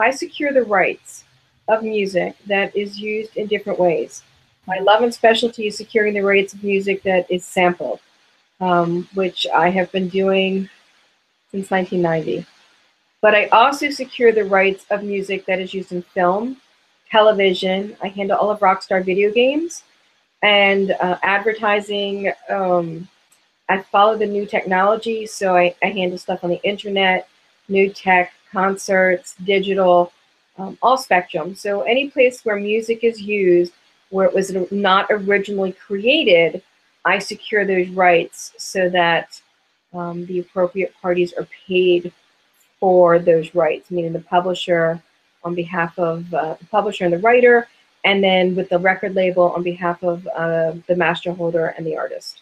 I secure the rights of music that is used in different ways. My love and specialty is securing the rights of music that is sampled, which I have been doing since 1990. But I also secure the rights of music that is used in film, television. I handle all of Rockstar video games and advertising. I follow the new technology, so I handle stuff on the internet, new tech, concerts, digital, all spectrum. So any place where music is used, where it was not originally created, I secure those rights so that the appropriate parties are paid for those rights, meaning the publisher on behalf of the publisher and the writer, and then with the record label on behalf of the master holder and the artist.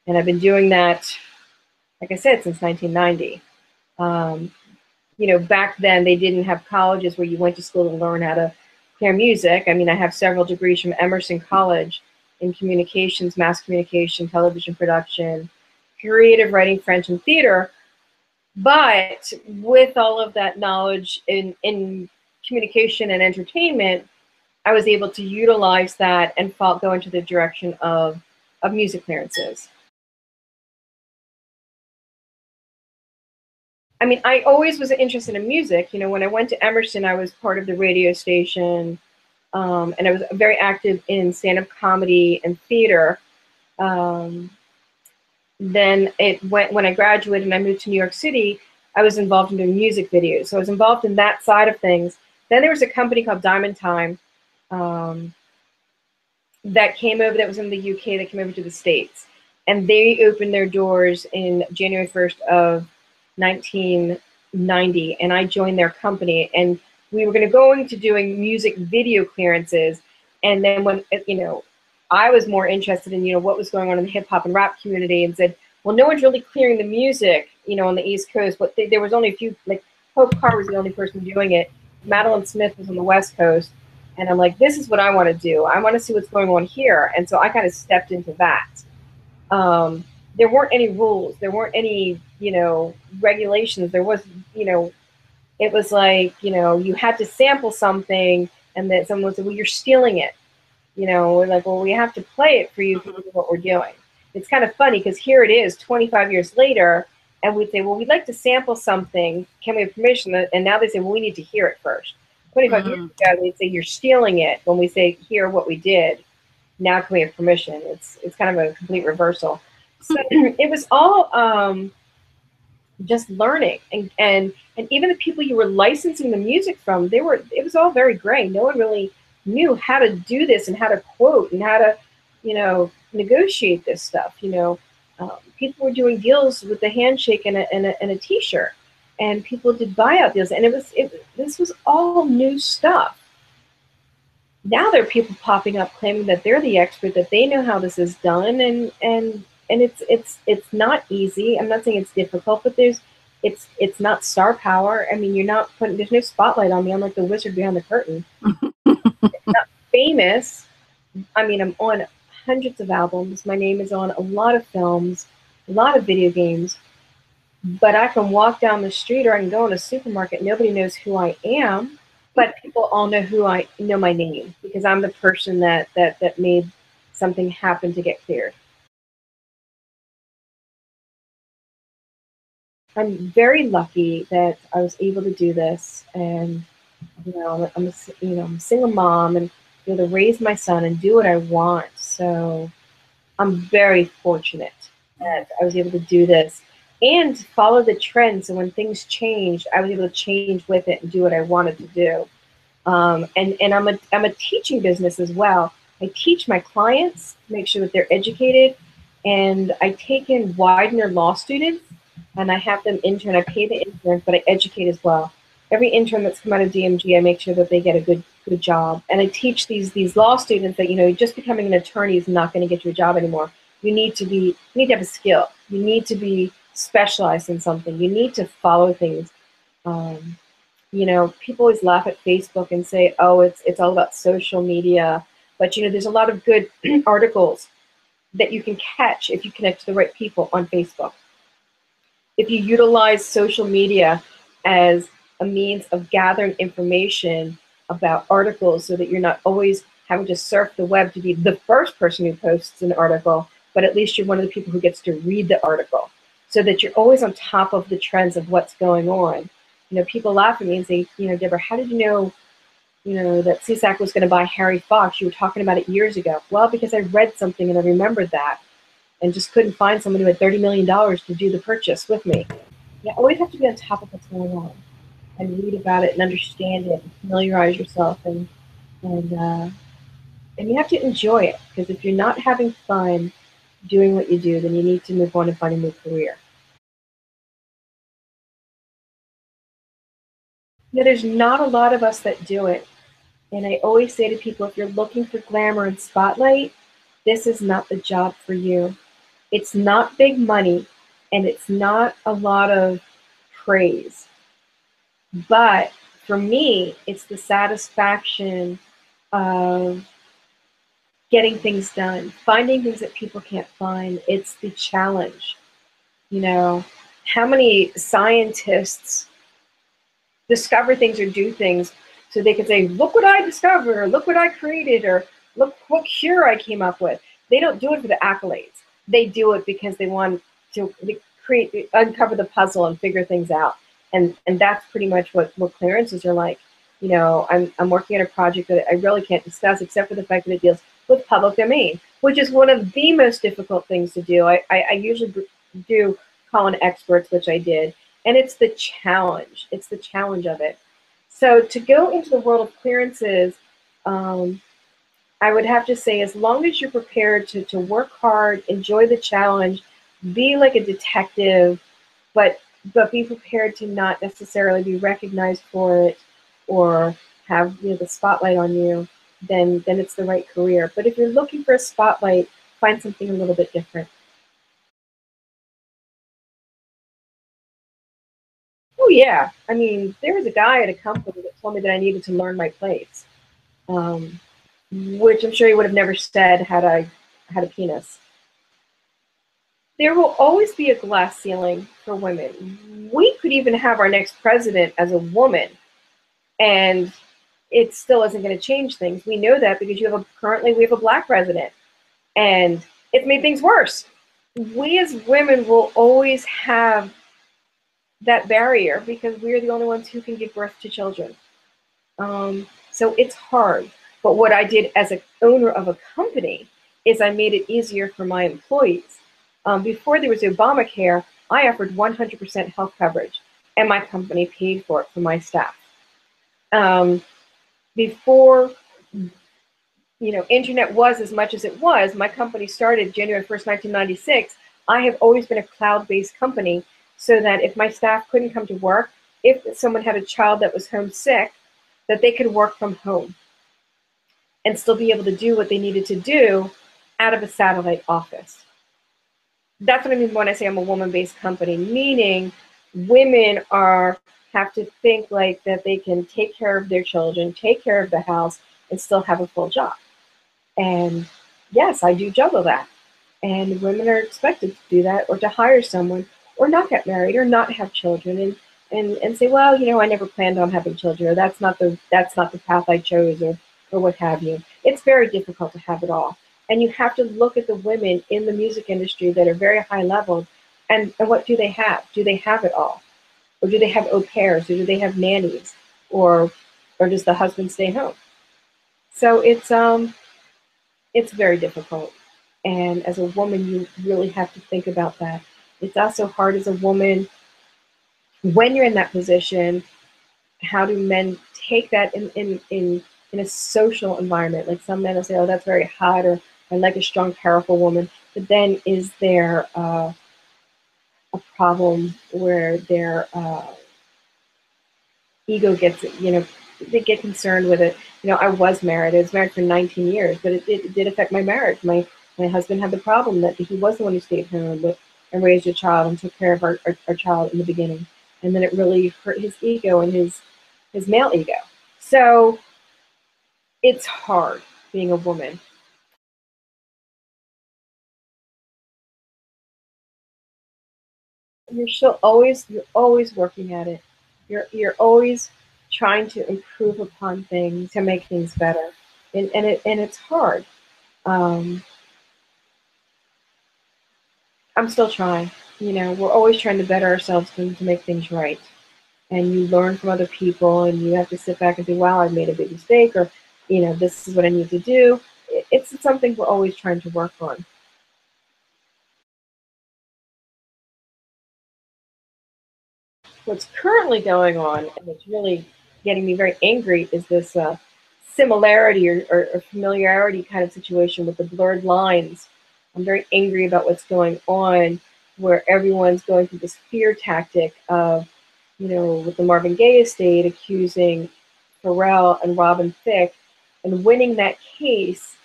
And I've been doing that, like I said, since 1990. You know, back then they didn't have colleges where you went to school to learn how to play music. I mean, I have several degrees from Emerson College in communications, mass communication, television production, creative writing, French, and theater. But with all of that knowledge in communication and entertainment, I was able to utilize that and go into the direction of music clearances. I mean, I always was interested in music. You know, when I went to Emerson, I was part of the radio station, and I was very active in stand-up comedy and theater. Then when I graduated and I moved to New York City, I was involved in doing music videos. So I was involved in that side of things. Then there was a company called Diamond Time that came over, that was in the UK, that came over to the States. And they opened their doors in January 1st of 1990, and I joined their company. And we were going to go into doing music video clearances. And then when, you know, I was more interested in, you know, what was going on in the hip hop and rap community, and said, well, no one's really clearing the music, you know, on the East Coast. But there was only a few, like Hope Carr was the only person doing it. Madeline Smith was on the West Coast. And I'm like, this is what I want to do. I want to see what's going on here. And so I kind of stepped into that. There weren't any rules. There weren't any, you know, regulations. There was, you know, it was like, you know, you had to sample something, and that someone said, well, you're stealing it. You know, we're like, well, we have to play it for you because of what we're doing. It's kind of funny because here it is 25 years later, and we'd say, well, we'd like to sample something. Can we have permission? And now they say, well, we need to hear it first. 25 years ago, they'd say, you're stealing it. When we say, hear what we did, now can we have permission? It's kind of a complete reversal. So it was all just learning. And even the people you were licensing the music from, it was all very gray. No one really knew how to do this and how to quote and how to, you know, negotiate this stuff. You know, people were doing deals with a handshake and a T-shirt, and people did buyout deals, and this was all new stuff. Now there are people popping up claiming that they're the expert, that they know how this is done, and it's not easy. I'm not saying it's difficult, but it's not star power. I mean, there's no spotlight on me. I'm like the wizard behind the curtain. It's not famous. I mean, I'm on hundreds of albums. My name is on a lot of films, a lot of video games. But I can walk down the street, or I can go in a supermarket. Nobody knows who I am, but people all know my name, because I'm the person that made something happen to get cleared. I'm very lucky that I was able to do this, and you know, I'm a single mom, and be able to raise my son and do what I want. So I'm very fortunate that I was able to do this and follow the trends. So when things changed, I was able to change with it and do what I wanted to do. And I'm a teaching business as well. I teach my clients, make sure that they're educated, and I take in Widener law students, and I have them intern. I pay the interns, but I educate as well. Every intern that's come out of DMG, I make sure that they get a good job. And I teach these law students that, you know, just becoming an attorney is not going to get you a job anymore. You need to have a skill. You need to be specialized in something. You need to follow things. You know, people always laugh at Facebook and say, oh, it's all about social media. But, you know, there's a lot of good articles that you can catch if you connect to the right people on Facebook. If you utilize social media as a means of gathering information about articles so that you're not always having to surf the web to be the first person who posts an article, but at least you're one of the people who gets to read the article, so that you're always on top of the trends of what's going on. People laugh at me and say, Deborah, how did you know, that CSAC was going to buy Harry Fox? You were talking about it years ago. Well, because I read something and I remembered that and just couldn't find someone who had $30 million to do the purchase with me. You always have to be on top of what's going on and read about it and understand it and familiarize yourself, and you have to enjoy it, because if you're not having fun doing what you do, then you need to move on and find a new career. There's not a lot of us that do it. And I always say to people, if you're looking for glamour and spotlight, this is not the job for you. It's not big money, and it's not a lot of praise. But for me, it's the satisfaction of getting things done, finding things that people can't find. It's the challenge. How many scientists discover things or do things so they can say, look what I discovered, or look what I created, or look what cure I came up with. They don't do it for the accolades. They do it because they want to uncover the puzzle and figure things out. And that's pretty much what clearances are like. I'm working on a project that I really can't discuss, except for the fact that it deals with public domain, which is one of the most difficult things to do. I usually do call in experts, which I did, and it's the challenge. It's the challenge of it. So to go into the world of clearances, I would have to say, as long as you're prepared to work hard, enjoy the challenge, be like a detective, but be prepared to not necessarily be recognized for it or have the spotlight on you, then it's the right career. But if you're looking for a spotlight, find something a little bit different. Oh yeah, I mean, there was a guy at a company that told me that I needed to learn my place, um, which I'm sure he would have never said had I had a penis. There will always be a glass ceiling for women. We could even have our next president as a woman, and it still isn't going to change things. We know that because currently we have a black president, and it's made things worse. We as women will always have that barrier because we're the only ones who can give birth to children. So it's hard. But what I did as an owner of a company is I made it easier for my employees. Before there was Obamacare, I offered 100% health coverage, and my company paid for it for my staff. Before internet was as much as it was, my company started January 1st, 1996. I have always been a cloud-based company, so that if my staff couldn't come to work, if someone had a child that was homesick, that they could work from home and still be able to do what they needed to do out of a satellite office. That's what I mean when I say I'm a woman-based company, meaning women have to think like that they can take care of their children, take care of the house, and still have a full job. And yes, I do juggle that. And women are expected to do that, or to hire someone, or not get married, or not have children, and say, well, I never planned on having children, or that's not the path I chose, or what have you. It's very difficult to have it all. And you have to look at the women in the music industry that are very high level, and what do they have? Do they have it all? Or do they have au pairs, or do they have nannies, or does the husband stay home? So it's very difficult. And as a woman, you really have to think about that. It's also hard as a woman when you're in that position. How do men take that in a social environment? Like, some men will say, oh, that's very hot, or I like a strong, powerful woman. But then is there a problem where their ego gets, they get concerned with it? I was married. I was married for 19 years, but it did affect my marriage. My husband had the problem that he was the one who stayed home and raised a child and took care of our child in the beginning. And then it really hurt his ego and his male ego. So it's hard being a woman. You're always working at it. You're always trying to improve upon things to make things better, and it's hard. I'm still trying. We're always trying to better ourselves to make things right. And you learn from other people, and you have to sit back and say, wow, I made a big mistake, or, this is what I need to do. It's something we're always trying to work on. What's currently going on, and it's really getting me very angry, is this similarity or familiarity kind of situation with the blurred lines. I'm very angry about what's going on, where everyone's going through this fear tactic of, with the Marvin Gaye estate accusing Pharrell and Robin Thicke and winning that case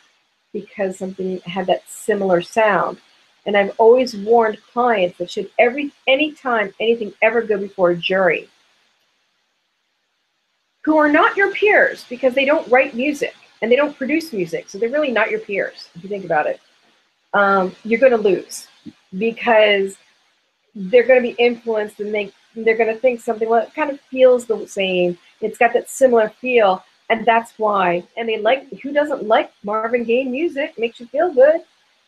because something had that similar sound. And I've always warned clients that should anytime anything ever go before a jury, who are not your peers because they don't write music and they don't produce music, so they're really not your peers if you think about it, you're going to lose because they're going to be influenced, and they're going to think something, well, it kind of feels the same. It's got that similar feel, and that's why. And who doesn't like Marvin Gaye music? It makes you feel good.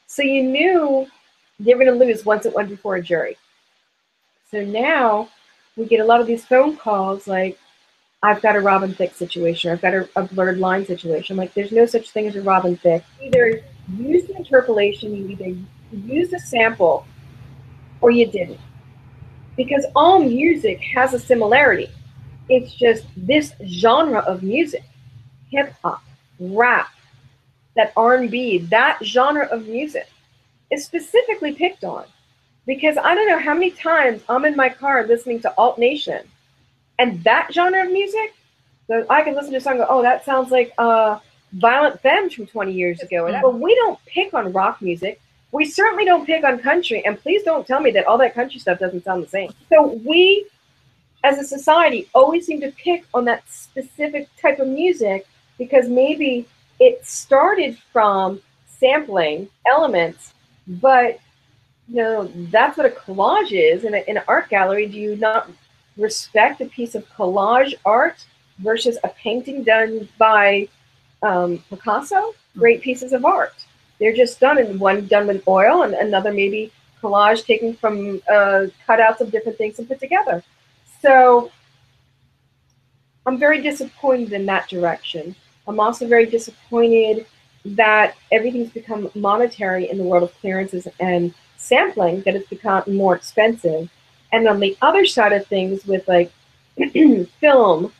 So you knew they were going to lose once it went before a jury. So now we get a lot of these phone calls like, I've got a Robin Thicke situation, or I've got a blurred line situation. I'm like, there's no such thing as a Robin Thicke. You either used an interpolation, you either used a sample, or you didn't. Because all music has a similarity. It's just this genre of music, hip hop, rap, that R&B, that genre of music is specifically picked on. Because I don't know how many times I'm in my car listening to Alt Nation, and that genre of music, so I can listen to a song and go, oh, that sounds like Violent Femmes from 20 years ago. But we don't pick on rock music. We certainly don't pick on country, and please don't tell me that all that country stuff doesn't sound the same. So we, as a society, always seem to pick on that specific type of music because maybe it started from sampling elements, but that's what a collage is. In an art gallery, do you not respect a piece of collage art versus a painting done by Picasso? Great pieces of art. They're just done, and one done with oil, and another maybe collage taken from cutouts of different things and put together. So I'm very disappointed in that direction. I'm also very disappointed that everything's become monetary in the world of clearances and sampling, that it's become more expensive. And on the other side of things, with like film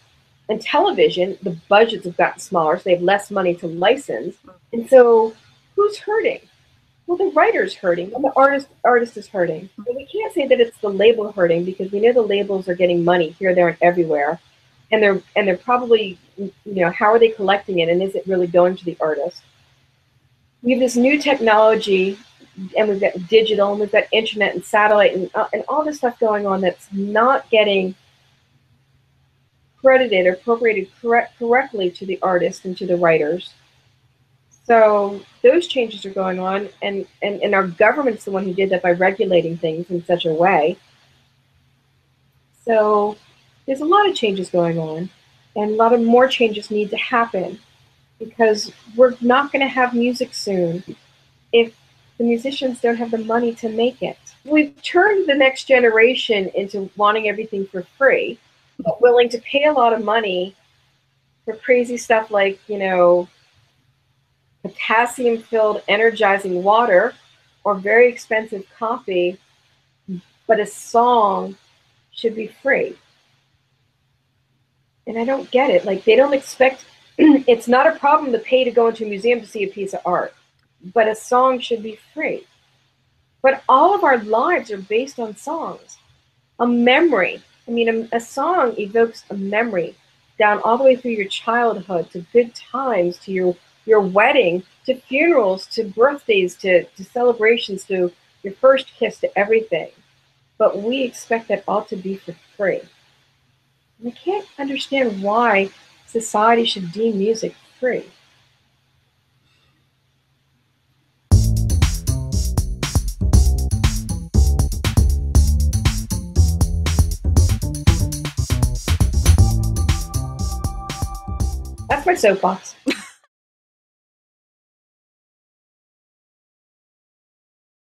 and television, the budgets have gotten smaller, so they have less money to license. And so who's hurting? Well, the writer's hurting, and the artist is hurting. But we can't say that it's the label hurting, because we know the labels are getting money here, there, and everywhere. And they're probably, how are they collecting it, and is it really going to the artist? We have this new technology, and we've got digital, and we've got internet and satellite, and all this stuff going on that's not getting credited or appropriated correctly to the artist and to the writers. So those changes are going on, and our government's the one who did that by regulating things in such a way. So there's a lot of changes going on, and a lot of more changes need to happen, because we're not going to have music soon if the musicians don't have the money to make it. We've turned the next generation into wanting everything for free, but willing to pay a lot of money for crazy stuff like, potassium-filled energizing water or very expensive coffee, but a song should be free. And I don't get it. Like, they don't expect, it's not a problem to pay to go into a museum to see a piece of art, but a song should be free. But all of our lives are based on songs. A memory. I mean, a song evokes a memory down all the way through your childhood, to good times, to your wedding, to funerals, to birthdays, to celebrations, to your first kiss, to everything. But we expect that all to be for free. We can't understand why society should deem music free. my soapbox.